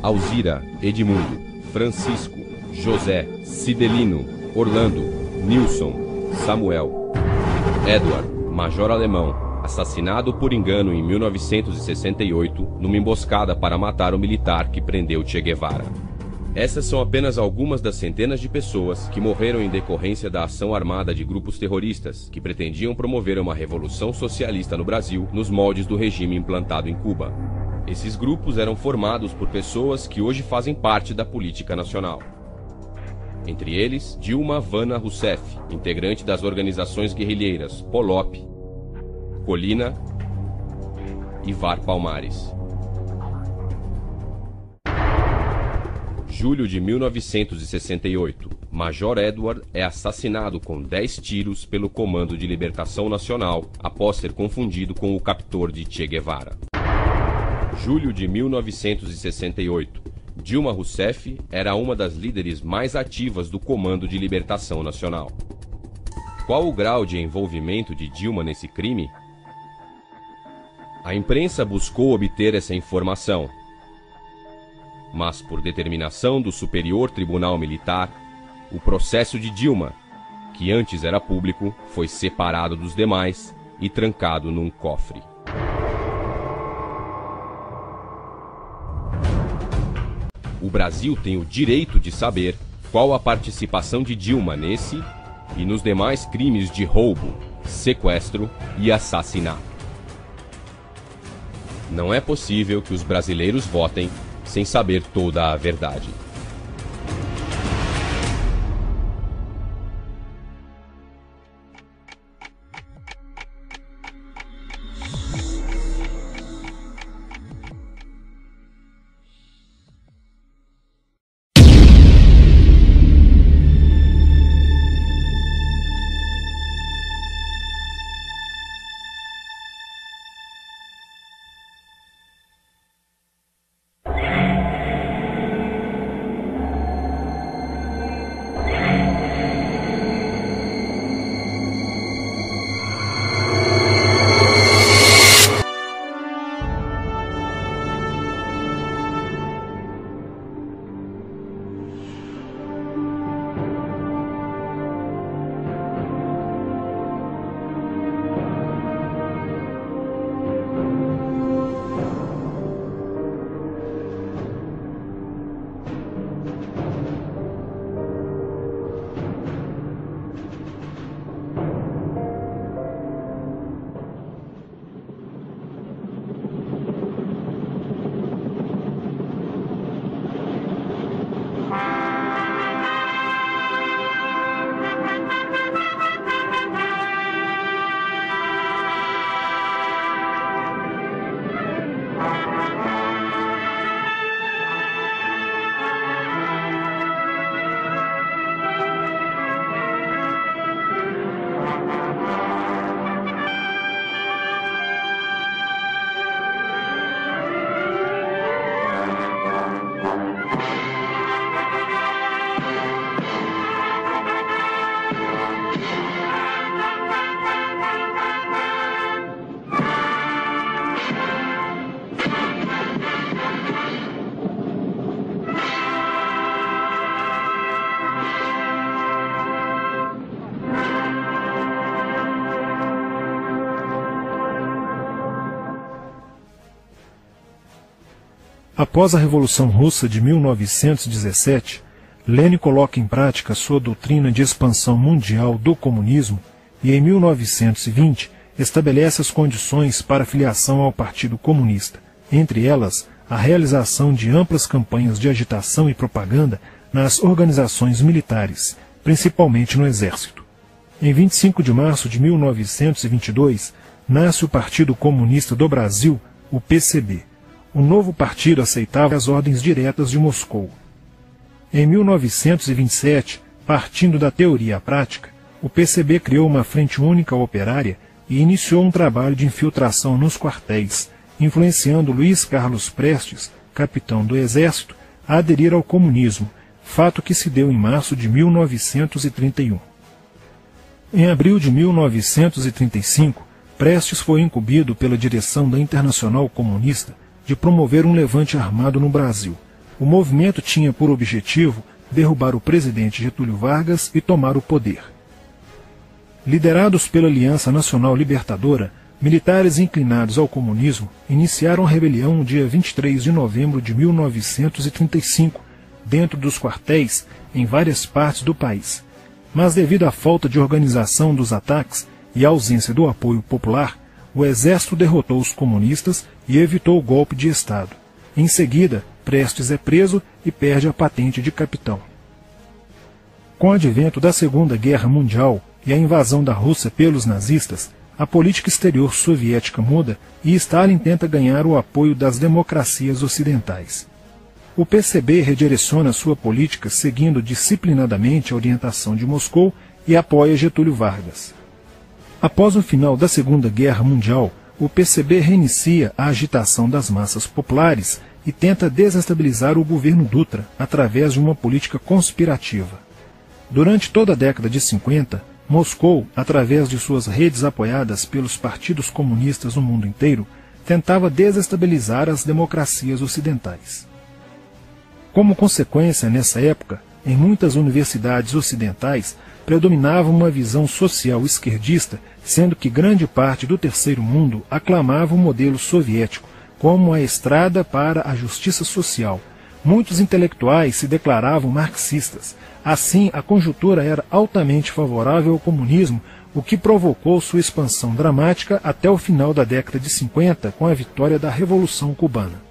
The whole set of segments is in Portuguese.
Alzira, Edmundo, Francisco, José, Cidelino, Orlando, Nilson, Samuel. Edward, major alemão, assassinado por engano em 1968 numa emboscada para matar o militar que prendeu Che Guevara. Essas são apenas algumas das centenas de pessoas que morreram em decorrência da ação armada de grupos terroristas que pretendiam promover uma revolução socialista no Brasil nos moldes do regime implantado em Cuba. Esses grupos eram formados por pessoas que hoje fazem parte da política nacional. Entre eles, Dilma Havana Rousseff, integrante das organizações guerrilheiras Polop, Colina e VAR Palmares. Julho de 1968, Major Edward é assassinado com 10 tiros pelo Comando de Libertação Nacional após ser confundido com o captor de Che Guevara. Julho de 1968, Dilma Rousseff era uma das líderes mais ativas do Comando de Libertação Nacional. Qual o grau de envolvimento de Dilma nesse crime? A imprensa buscou obter essa informação, mas por determinação do Superior Tribunal Militar, o processo de Dilma, que antes era público, foi separado dos demais e trancado num cofre. O Brasil tem o direito de saber qual a participação de Dilma nesse e nos demais crimes de roubo, sequestro e assassinato. Não é possível que os brasileiros votem sem saber toda a verdade. Após a Revolução Russa de 1917, Lenin coloca em prática sua doutrina de expansão mundial do comunismo e, em 1920, estabelece as condições para a filiação ao Partido Comunista, entre elas a realização de amplas campanhas de agitação e propaganda nas organizações militares, principalmente no Exército. Em 25 de março de 1922, nasce o Partido Comunista do Brasil, o PCB. O novo partido aceitava as ordens diretas de Moscou. Em 1927, partindo da teoria à prática, o PCB criou uma frente única operária e iniciou um trabalho de infiltração nos quartéis, influenciando Luiz Carlos Prestes, capitão do Exército, a aderir ao comunismo, fato que se deu em março de 1931. Em abril de 1935, Prestes foi incumbido pela direção da Internacional Comunista de promover um levante armado no Brasil, o movimento tinha por objetivo derrubar o presidente Getúlio Vargas e tomar o poder. Liderados pela Aliança Nacional Libertadora, militares inclinados ao comunismo iniciaram a rebelião no dia 23 de novembro de 1935, dentro dos quartéis em várias partes do país. Mas devido à falta de organização dos ataques e à ausência do apoio popular, o exército derrotou os comunistas e evitou o golpe de Estado. Em seguida, Prestes é preso e perde a patente de capitão. Com o advento da Segunda Guerra Mundial e a invasão da Rússia pelos nazistas, a política exterior soviética muda e Stalin tenta ganhar o apoio das democracias ocidentais. O PCB redireciona sua política seguindo disciplinadamente a orientação de Moscou e apoia Getúlio Vargas. Após o final da Segunda Guerra Mundial, o PCB reinicia a agitação das massas populares e tenta desestabilizar o governo Dutra através de uma política conspirativa. Durante toda a década de 50, Moscou, através de suas redes apoiadas pelos partidos comunistas no mundo inteiro, tentava desestabilizar as democracias ocidentais. Como consequência, nessa época, em muitas universidades ocidentais, predominava uma visão social esquerdista, sendo que grande parte do terceiro mundo aclamava o modelo soviético como a estrada para a justiça social. Muitos intelectuais se declaravam marxistas. Assim, a conjuntura era altamente favorável ao comunismo, o que provocou sua expansão dramática até o final da década de 50, com a vitória da Revolução Cubana.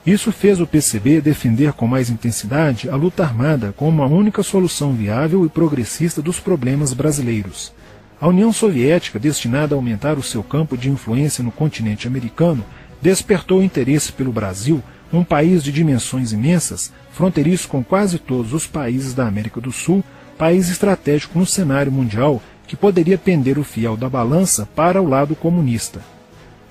Isso fez o PCB defender com mais intensidade a luta armada como a única solução viável e progressista dos problemas brasileiros. A União Soviética, destinada a aumentar o seu campo de influência no continente americano, despertou interesse pelo Brasil, um país de dimensões imensas, fronteiriço com quase todos os países da América do Sul, país estratégico no cenário mundial que poderia pender o fiel da balança para o lado comunista.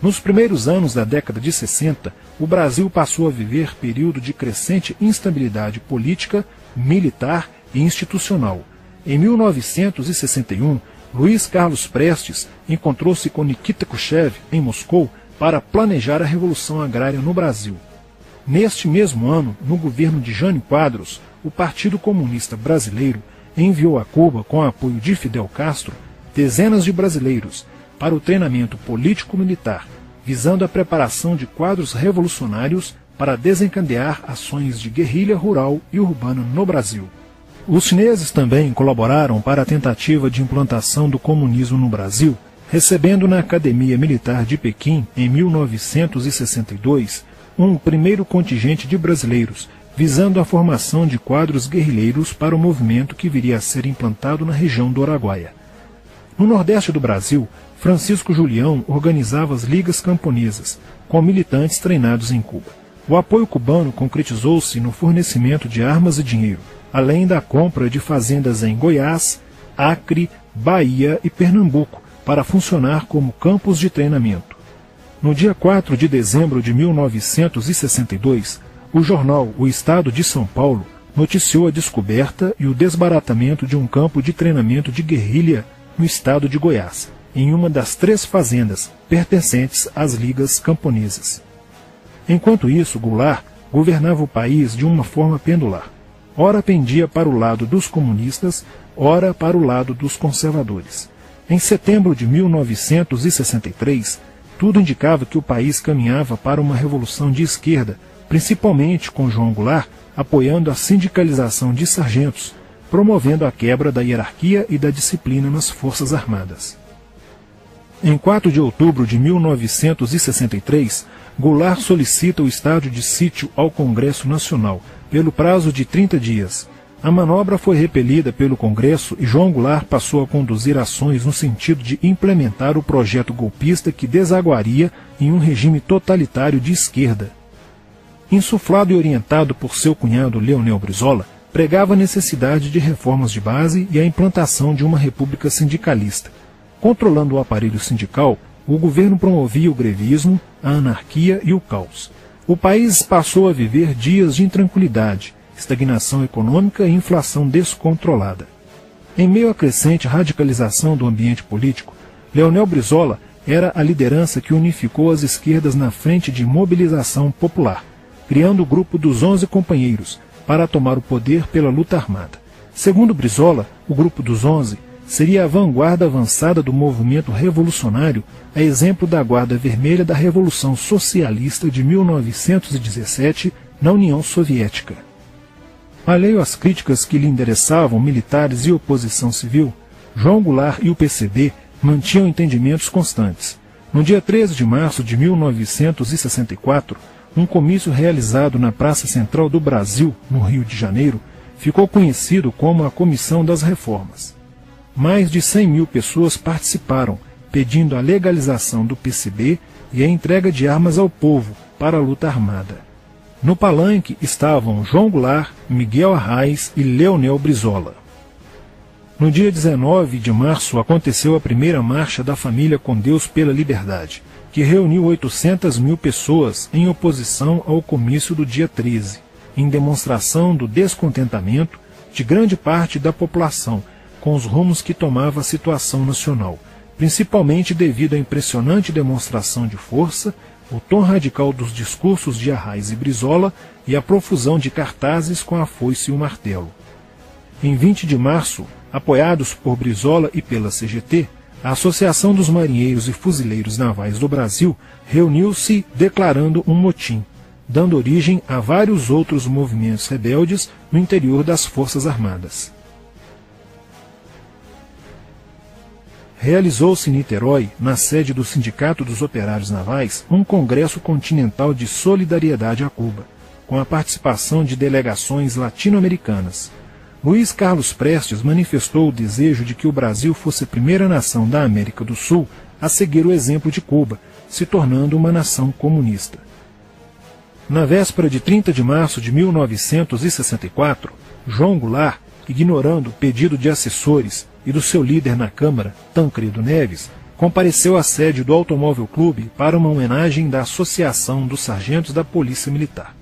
Nos primeiros anos da década de 60, o Brasil passou a viver período de crescente instabilidade política, militar e institucional. Em 1961, Luiz Carlos Prestes encontrou-se com Nikita Khrushchev em Moscou para planejar a Revolução Agrária no Brasil. Neste mesmo ano, no governo de Jânio Quadros, o Partido Comunista Brasileiro enviou a Cuba, com o apoio de Fidel Castro, dezenas de brasileiros para o treinamento político-militar, visando a preparação de quadros revolucionários para desencadear ações de guerrilha rural e urbana no Brasil. Os chineses também colaboraram para a tentativa de implantação do comunismo no Brasil, recebendo na Academia Militar de Pequim, em 1962, um primeiro contingente de brasileiros, visando a formação de quadros guerrilheiros para o movimento que viria a ser implantado na região do Araguaia. No nordeste do Brasil, Francisco Julião organizava as ligas camponesas, com militantes treinados em Cuba. O apoio cubano concretizou-se no fornecimento de armas e dinheiro, além da compra de fazendas em Goiás, Acre, Bahia e Pernambuco, para funcionar como campos de treinamento. No dia 4 de dezembro de 1962, o jornal O Estado de São Paulo noticiou a descoberta e o desbaratamento de um campo de treinamento de guerrilha no estado de Goiás, em uma das 3 fazendas pertencentes às ligas camponesas. Enquanto isso, Goulart governava o país de uma forma pendular. Ora pendia para o lado dos comunistas, ora para o lado dos conservadores. Em setembro de 1963, tudo indicava que o país caminhava para uma revolução de esquerda, principalmente com João Goulart apoiando a sindicalização de sargentos, promovendo a quebra da hierarquia e da disciplina nas Forças Armadas. Em 4 de outubro de 1963, Goulart solicita o estado de sítio ao Congresso Nacional, pelo prazo de 30 dias. A manobra foi repelida pelo Congresso e João Goulart passou a conduzir ações no sentido de implementar o projeto golpista que desaguaria em um regime totalitário de esquerda. Insuflado e orientado por seu cunhado Leonel Brizola, pregava a necessidade de reformas de base e a implantação de uma república sindicalista. Controlando o aparelho sindical, o governo promovia o grevismo, a anarquia e o caos. O país passou a viver dias de intranquilidade, estagnação econômica e inflação descontrolada. Em meio à crescente radicalização do ambiente político, Leonel Brizola era a liderança que unificou as esquerdas na frente de mobilização popular. criando o grupo dos 11 companheiros para tomar o poder pela luta armada. Segundo Brizola, o grupo dos 11 seria a vanguarda avançada do movimento revolucionário, a exemplo da Guarda Vermelha da Revolução Socialista de 1917 na União Soviética. Alheio às críticas que lhe endereçavam militares e oposição civil, João Goulart e o PCB mantinham entendimentos constantes. No dia 13 de março de 1964, um comício realizado na Praça Central do Brasil, no Rio de Janeiro, ficou conhecido como a Comissão das Reformas. Mais de 100 mil pessoas participaram, pedindo a legalização do PCB e a entrega de armas ao povo para a luta armada. No palanque estavam João Goulart, Miguel Arraes e Leonel Brizola. No dia 19 de março aconteceu a primeira Marcha da Família com Deus pela Liberdade, que reuniu 800 mil pessoas em oposição ao comício do dia 13, em demonstração do descontentamento de grande parte da população com os rumos que tomava a situação nacional, principalmente devido à impressionante demonstração de força, o tom radical dos discursos de Arraes e Brizola e a profusão de cartazes com a foice e o martelo. Em 20 de março, apoiados por Brizola e pela CGT, a Associação dos Marinheiros e Fuzileiros Navais do Brasil reuniu-se declarando um motim, dando origem a vários outros movimentos rebeldes no interior das Forças Armadas. Realizou-se em Niterói, na sede do Sindicato dos Operários Navais, um congresso continental de solidariedade a Cuba, com a participação de delegações latino-americanas. Luiz Carlos Prestes manifestou o desejo de que o Brasil fosse a primeira nação da América do Sul a seguir o exemplo de Cuba, se tornando uma nação comunista. Na véspera de 30 de março de 1964, João Goulart, ignorando o pedido de assessores e do seu líder na Câmara, Tancredo Neves, compareceu à sede do Automóvel Clube para uma homenagem da Associação dos Sargentos da Polícia Militar.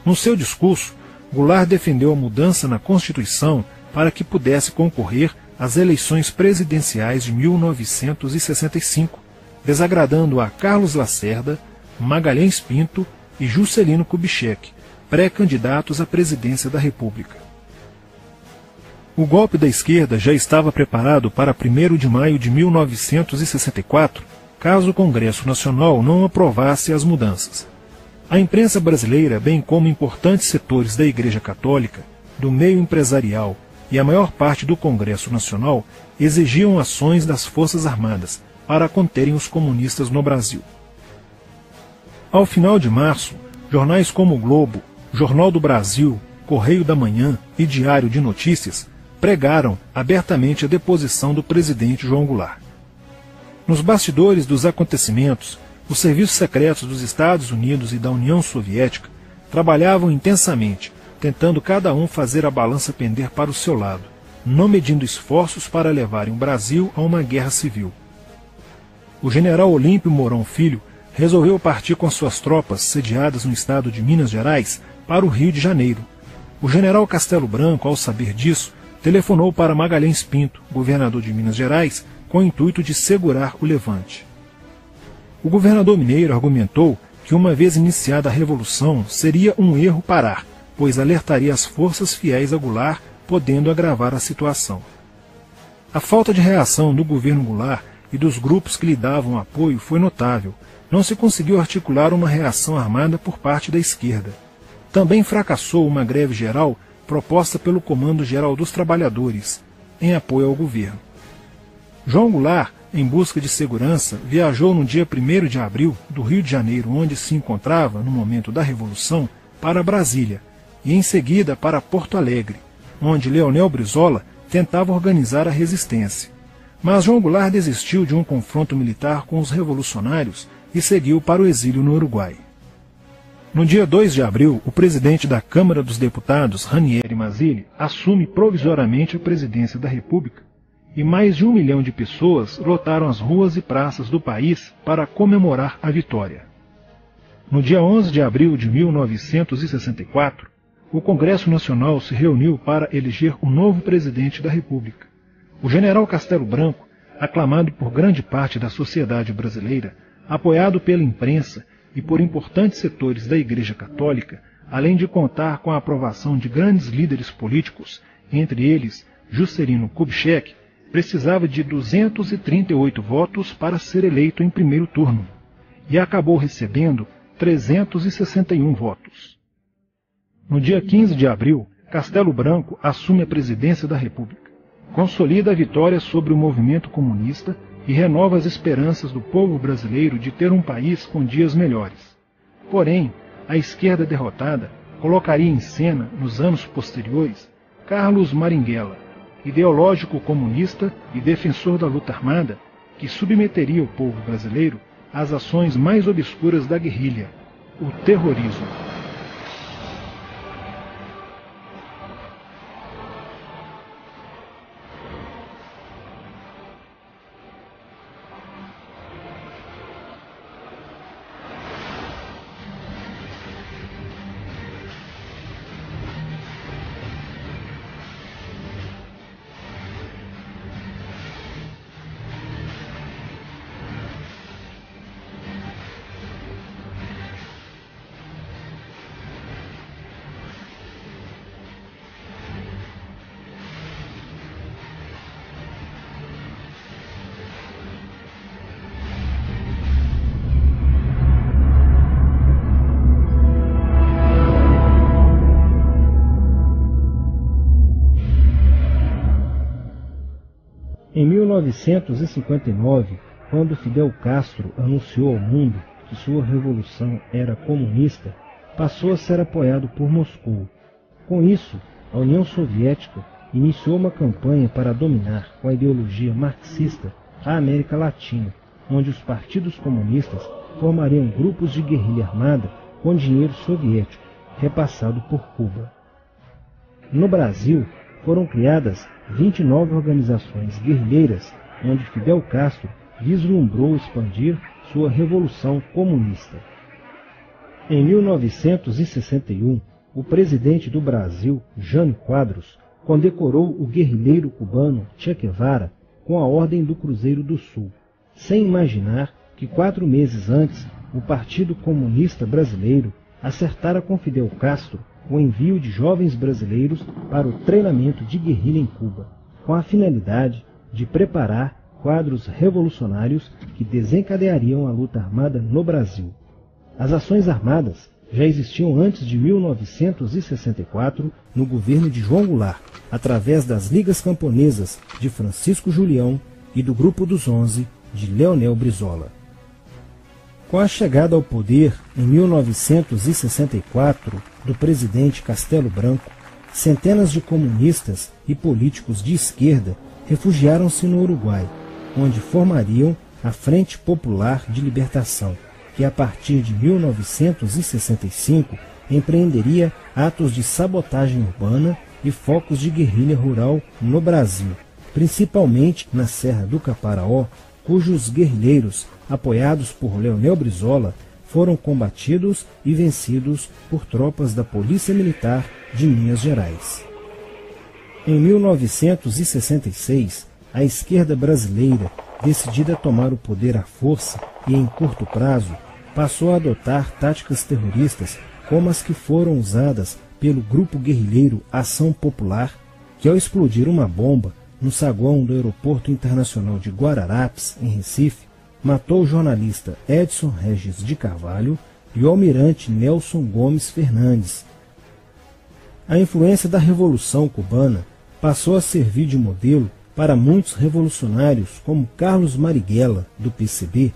No seu discurso, Goulart defendeu a mudança na Constituição para que pudesse concorrer às eleições presidenciais de 1965, desagradando a Carlos Lacerda, Magalhães Pinto e Juscelino Kubitschek, pré-candidatos à presidência da República. O golpe da esquerda já estava preparado para 1º de maio de 1964, caso o Congresso Nacional não aprovasse as mudanças. A imprensa brasileira, bem como importantes setores da Igreja Católica, do meio empresarial e a maior parte do Congresso Nacional, exigiam ações das Forças Armadas para conterem os comunistas no Brasil. Ao final de março, jornais como o Globo, Jornal do Brasil, Correio da Manhã e Diário de Notícias pregaram abertamente a deposição do presidente João Goulart. Nos bastidores dos acontecimentos, os serviços secretos dos Estados Unidos e da União Soviética trabalhavam intensamente, tentando cada um fazer a balança pender para o seu lado, não medindo esforços para levarem o Brasil a uma guerra civil. O general Olímpio Mourão Filho resolveu partir com suas tropas sediadas no estado de Minas Gerais para o Rio de Janeiro. O general Castelo Branco, ao saber disso, telefonou para Magalhães Pinto, governador de Minas Gerais, com o intuito de segurar o levante. O governador mineiro argumentou que, uma vez iniciada a revolução, seria um erro parar, pois alertaria as forças fiéis a Goulart, podendo agravar a situação. A falta de reação do governo Goulart e dos grupos que lhe davam apoio foi notável. Não se conseguiu articular uma reação armada por parte da esquerda. Também fracassou uma greve geral proposta pelo Comando Geral dos Trabalhadores, em apoio ao governo. João Goulart, em busca de segurança, viajou no dia 1º de abril do Rio de Janeiro, onde se encontrava no momento da Revolução, para Brasília, e em seguida para Porto Alegre, onde Leonel Brizola tentava organizar a resistência. Mas João Goulart desistiu de um confronto militar com os revolucionários e seguiu para o exílio no Uruguai. No dia 2 de abril, o presidente da Câmara dos Deputados, Ranieri Mazzilli, assume provisoriamente a presidência da República e mais de 1 milhão de pessoas lotaram as ruas e praças do país para comemorar a vitória. No dia 11 de abril de 1964, o Congresso Nacional se reuniu para eleger o novo presidente da República. O general Castelo Branco, aclamado por grande parte da sociedade brasileira, apoiado pela imprensa e por importantes setores da Igreja Católica, além de contar com a aprovação de grandes líderes políticos, entre eles Juscelino Kubitschek, precisava de 238 votos para ser eleito em primeiro turno, e acabou recebendo 361 votos. No dia 15 de abril, Castelo Branco assume a presidência da República, consolida a vitória sobre o movimento comunista e renova as esperanças do povo brasileiro de ter um país com dias melhores. Porém, a esquerda derrotada colocaria em cena, nos anos posteriores, Carlos Marighella, ideológico comunista e defensor da luta armada, que submeteria o povo brasileiro às ações mais obscuras da guerrilha, o terrorismo. Em 1959, quando Fidel Castro anunciou ao mundo que sua revolução era comunista, passou a ser apoiado por Moscou. Com isso, a União Soviética iniciou uma campanha para dominar com a ideologia marxista a América Latina, onde os partidos comunistas formariam grupos de guerrilha armada com dinheiro soviético, repassado por Cuba. No Brasil, foram criadas 29 organizações guerrilheiras, onde Fidel Castro vislumbrou expandir sua revolução comunista. Em 1961, o presidente do Brasil, Jânio Quadros, condecorou o guerrilheiro cubano Che Guevara com a Ordem do Cruzeiro do Sul, sem imaginar que 4 meses antes o Partido Comunista Brasileiro acertara com Fidel Castro o envio de jovens brasileiros para o treinamento de guerrilha em Cuba, com a finalidade de preparar quadros revolucionários que desencadeariam a luta armada no Brasil. As ações armadas já existiam antes de 1964 no governo de João Goulart, através das Ligas Camponesas de Francisco Julião e do Grupo dos 11 de Leonel Brizola. Com a chegada ao poder, em 1964, do presidente Castelo Branco, centenas de comunistas e políticos de esquerda refugiaram-se no Uruguai, onde formariam a Frente Popular de Libertação, que a partir de 1965 empreenderia atos de sabotagem urbana e focos de guerrilha rural no Brasil, principalmente na Serra do Caparaó, cujos guerrilheiros, apoiados por Leonel Brizola, foram combatidos e vencidos por tropas da Polícia Militar de Minas Gerais. Em 1966, a esquerda brasileira, decidida a tomar o poder à força e em curto prazo, passou a adotar táticas terroristas como as que foram usadas pelo grupo guerrilheiro Ação Popular, que ao explodir uma bomba no saguão do Aeroporto Internacional de Guararapes, em Recife, matou o jornalista Edson Regis de Carvalho e o almirante Nelson Gomes Fernandes. A influência da Revolução Cubana passou a servir de modelo para muitos revolucionários como Carlos Marighella, do PCB,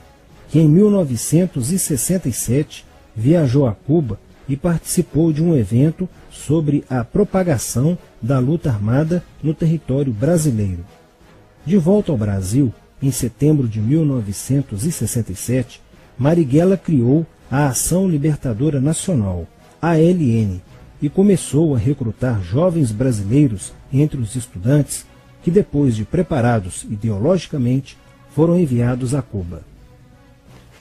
que em 1967 viajou a Cuba e participou de um evento sobre a propagação da luta armada no território brasileiro. De volta ao Brasil, em setembro de 1967, Marighella criou a Ação Libertadora Nacional, ALN, e começou a recrutar jovens brasileiros entre os estudantes que, depois de preparados ideologicamente, foram enviados a Cuba.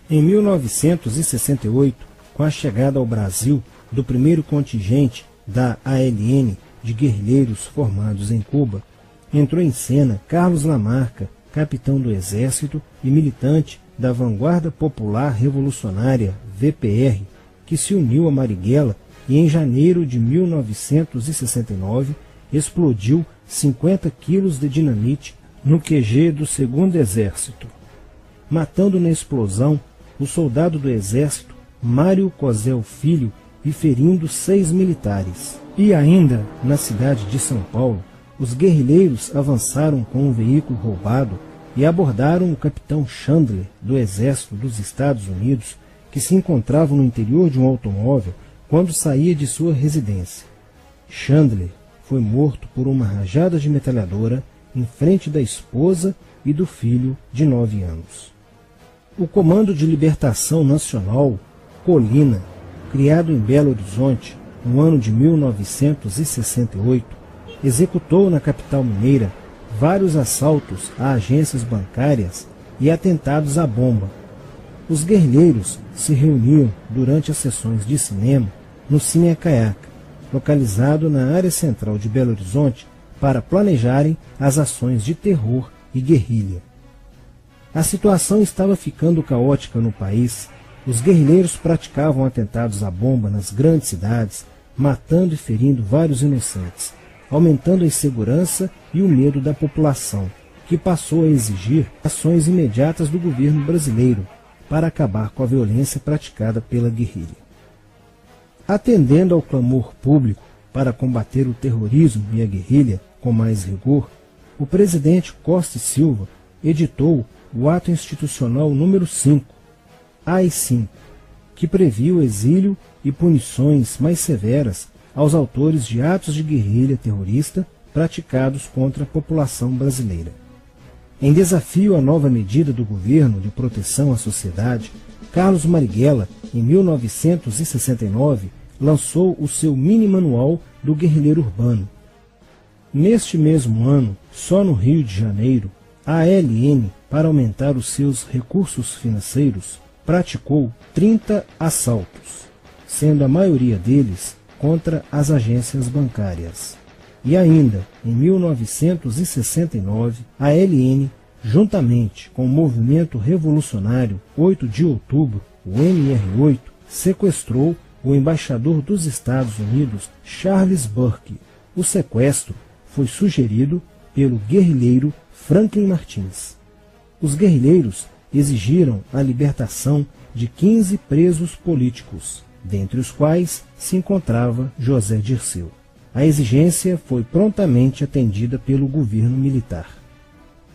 Em 1968, com a chegada ao Brasil do primeiro contingente da ALN de guerrilheiros formados em Cuba, entrou em cena Carlos Lamarca, capitão do Exército e militante da Vanguarda Popular Revolucionária, VPR, que se uniu a Marighella e em janeiro de 1969 explodiu 50 quilos de dinamite no QG do 2º Exército, matando na explosão o soldado do Exército Mário Cosel Filho e ferindo 6 militares. E ainda, na cidade de São Paulo, os guerrilheiros avançaram com um veículo roubado e abordaram o capitão Chandler, do Exército dos Estados Unidos, que se encontrava no interior de um automóvel quando saía de sua residência. Chandler foi morto por uma rajada de metralhadora em frente da esposa e do filho de 9 anos. O Comando de Libertação Nacional, Colina, criado em Belo Horizonte no ano de 1968, executou na capital mineira vários assaltos a agências bancárias e atentados à bomba. Os guerrilheiros se reuniam durante as sessões de cinema no Cine Acaiaca, localizado na área central de Belo Horizonte, para planejarem as ações de terror e guerrilha. A situação estava ficando caótica no país. Os guerrilheiros praticavam atentados à bomba nas grandes cidades, matando e ferindo vários inocentes, aumentando a insegurança e o medo da população, que passou a exigir ações imediatas do governo brasileiro para acabar com a violência praticada pela guerrilha. Atendendo ao clamor público para combater o terrorismo e a guerrilha com mais rigor, o presidente Costa e Silva editou o Ato Institucional número 5, AI-5, que previa o exílio e punições mais severas aos autores de atos de guerrilha terrorista praticados contra a população brasileira. Em desafio à nova medida do governo de proteção à sociedade, Carlos Marighella, em 1969, lançou o seu mini-manual do guerrilheiro urbano. Neste mesmo ano, só no Rio de Janeiro, a ALN, para aumentar os seus recursos financeiros, praticou 30 assaltos, sendo a maioria deles contra as agências bancárias. E ainda, em 1969, a ALN, juntamente com o movimento revolucionário 8 de outubro, o MR8, sequestrou o embaixador dos Estados Unidos, Charles Burke. O sequestro foi sugerido pelo guerrilheiro Franklin Martins. Os guerrilheiros exigiram a libertação de 15 presos políticos, dentre os quais se encontrava José Dirceu. A exigência foi prontamente atendida pelo governo militar.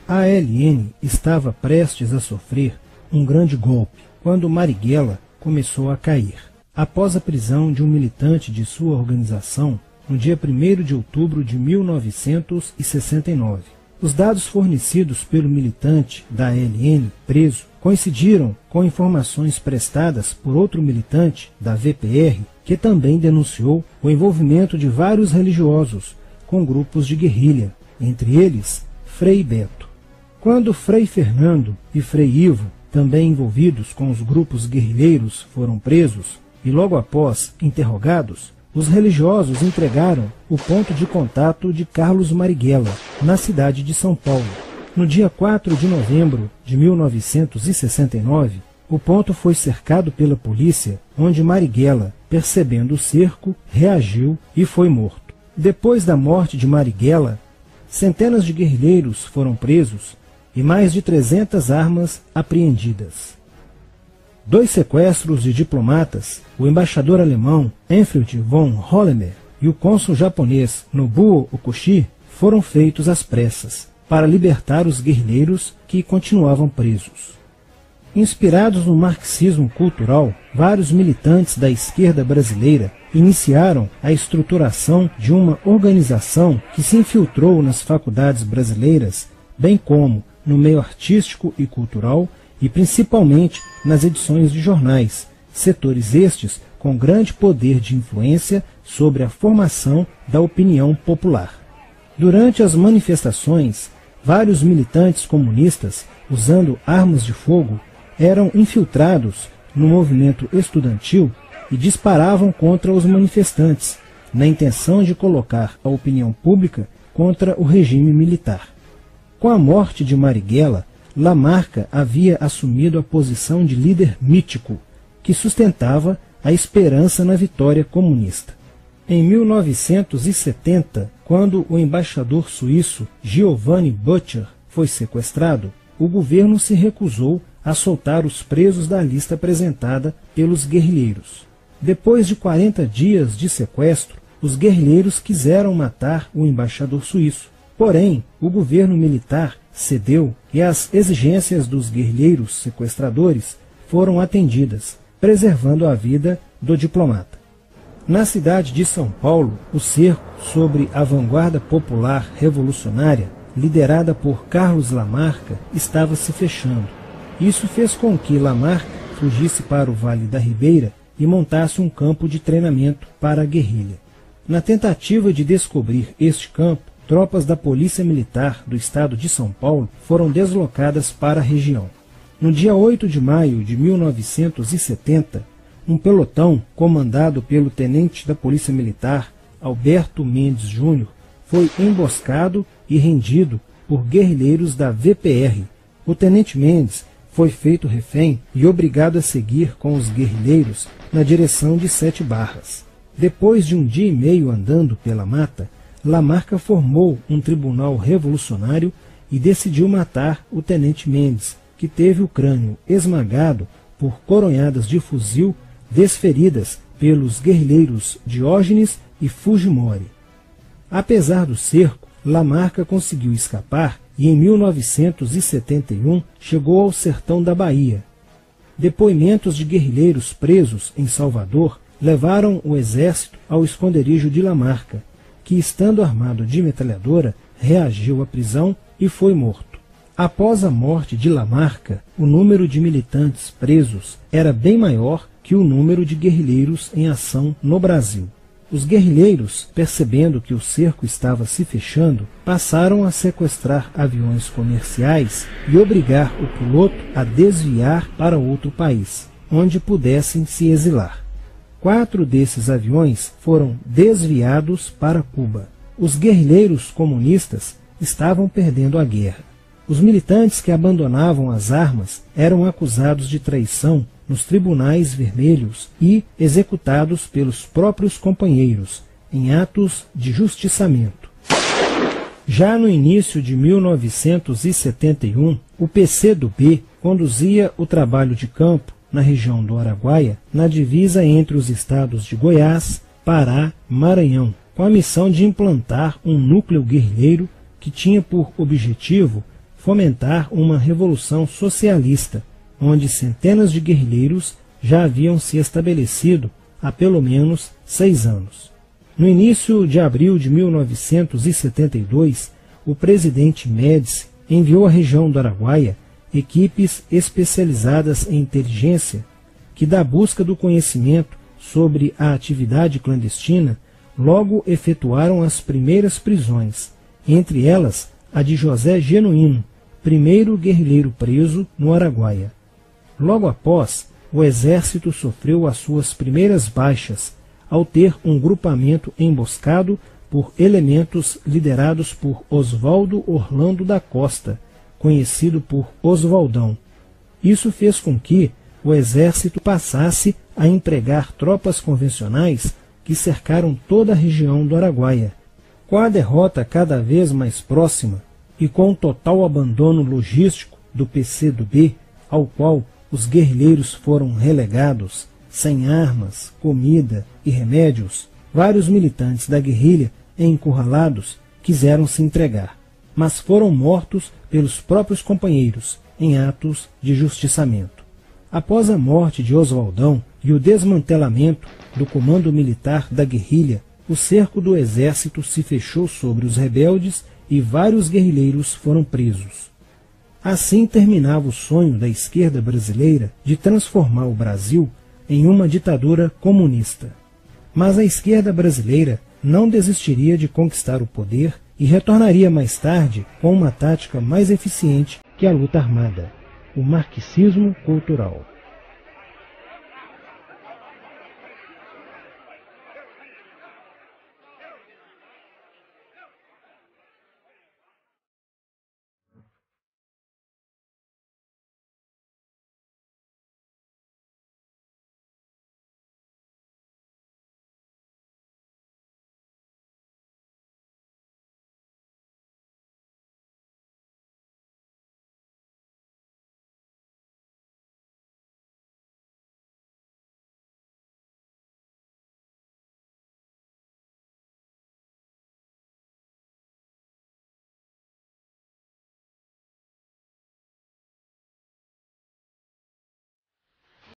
A ALN estava prestes a sofrer um grande golpe quando Marighella começou a cair, após a prisão de um militante de sua organização no dia 1º de outubro de 1969. Os dados fornecidos pelo militante da ALN preso coincidiram com informações prestadas por outro militante da VPR, que também denunciou o envolvimento de vários religiosos com grupos de guerrilha, entre eles Frei Beto. Quando Frei Fernando e Frei Ivo, também envolvidos com os grupos guerrilheiros, foram presos e logo após interrogados, os religiosos entregaram o ponto de contato de Carlos Marighella, na cidade de São Paulo. No dia 4 de novembro de 1969, o ponto foi cercado pela polícia, onde Marighella, percebendo o cerco, reagiu e foi morto. Depois da morte de Marighella, centenas de guerrilheiros foram presos e mais de 300 armas apreendidas. 2 sequestros de diplomatas, o embaixador alemão Enfried von Hollemer e o cônsul japonês Nobuo Okushi, foram feitos às pressas, para libertar os guerrilheiros que continuavam presos. Inspirados no marxismo cultural, vários militantes da esquerda brasileira iniciaram a estruturação de uma organização que se infiltrou nas faculdades brasileiras, bem como no meio artístico e cultural, e principalmente nas edições de jornais, setores estes com grande poder de influência sobre a formação da opinião popular. Durante as manifestações, vários militantes comunistas, usando armas de fogo, eram infiltrados no movimento estudantil e disparavam contra os manifestantes, na intenção de colocar a opinião pública contra o regime militar. Com a morte de Marighella, Lamarca havia assumido a posição de líder mítico, que sustentava a esperança na vitória comunista. Em 1970, quando o embaixador suíço Giovanni Butcher foi sequestrado, o governo se recusou a soltar os presos da lista apresentada pelos guerrilheiros. Depois de 40 dias de sequestro, os guerrilheiros quiseram matar o embaixador suíço. Porém, o governo militar cedeu e as exigências dos guerrilheiros sequestradores foram atendidas, preservando a vida do diplomata. Na cidade de São Paulo, o cerco sobre a vanguarda popular revolucionária, liderada por Carlos Lamarca, estava se fechando. Isso fez com que Lamarca fugisse para o Vale da Ribeira e montasse um campo de treinamento para a guerrilha. Na tentativa de descobrir este campo, tropas da Polícia Militar do estado de São Paulo foram deslocadas para a região. No dia 8 de maio de 1970, um pelotão comandado pelo tenente da Polícia Militar, Alberto Mendes Júnior, foi emboscado e rendido por guerrilheiros da VPR. O tenente Mendes foi feito refém e obrigado a seguir com os guerrilheiros na direção de Sete Barras. Depois de um dia e meio andando pela mata, Lamarca formou um tribunal revolucionário e decidiu matar o tenente Mendes, que teve o crânio esmagado por coronhadas de fuzil desferidas pelos guerrilheiros Diógenes e Fujimori. Apesar do cerco, Lamarca conseguiu escapar e em 1971 chegou ao sertão da Bahia. Depoimentos de guerrilheiros presos em Salvador levaram o exército ao esconderijo de Lamarca, que, estando armado de metralhadora, reagiu à prisão e foi morto. Após a morte de Lamarca, o número de militantes presos era bem maior que o número de guerrilheiros em ação no Brasil. Os guerrilheiros, percebendo que o cerco estava se fechando, passaram a sequestrar aviões comerciais e obrigar o piloto a desviar para outro país, onde pudessem se exilar. 4 desses aviões foram desviados para Cuba. Os guerrilheiros comunistas estavam perdendo a guerra. Os militantes que abandonavam as armas eram acusados de traição nos tribunais vermelhos e executados pelos próprios companheiros, em atos de justiçamento. Já no início de 1971, o PCdoB conduzia o trabalho de campo na região do Araguaia, na divisa entre os estados de Goiás, Pará e Maranhão, com a missão de implantar um núcleo guerrilheiro que tinha por objetivo fomentar uma revolução socialista, onde centenas de guerrilheiros já haviam se estabelecido há pelo menos 6 anos. No início de abril de 1972, o presidente Médici enviou à região do Araguaia equipes especializadas em inteligência que, da busca do conhecimento sobre a atividade clandestina, logo efetuaram as primeiras prisões, entre elas a de José Genuíno, primeiro guerrilheiro preso no Araguaia. Logo após, o exército sofreu as suas primeiras baixas ao ter um grupamento emboscado por elementos liderados por Oswaldo Orlando da Costa, conhecido por Oswaldão. Isso fez com que o exército passasse a empregar tropas convencionais que cercaram toda a região do Araguaia. Com a derrota cada vez mais próxima e com o total abandono logístico do PCdoB, ao qual os guerrilheiros foram relegados, sem armas, comida e remédios, vários militantes da guerrilha, encurralados, quiseram se entregar, mas foram mortos pelos próprios companheiros em atos de justiçamento. Após a morte de Oswaldão e o desmantelamento do comando militar da guerrilha, o cerco do exército se fechou sobre os rebeldes e vários guerrilheiros foram presos. Assim terminava o sonho da esquerda brasileira de transformar o Brasil em uma ditadura comunista. Mas a esquerda brasileira não desistiria de conquistar o poder e retornaria mais tarde com uma tática mais eficiente que a luta armada: o marxismo cultural.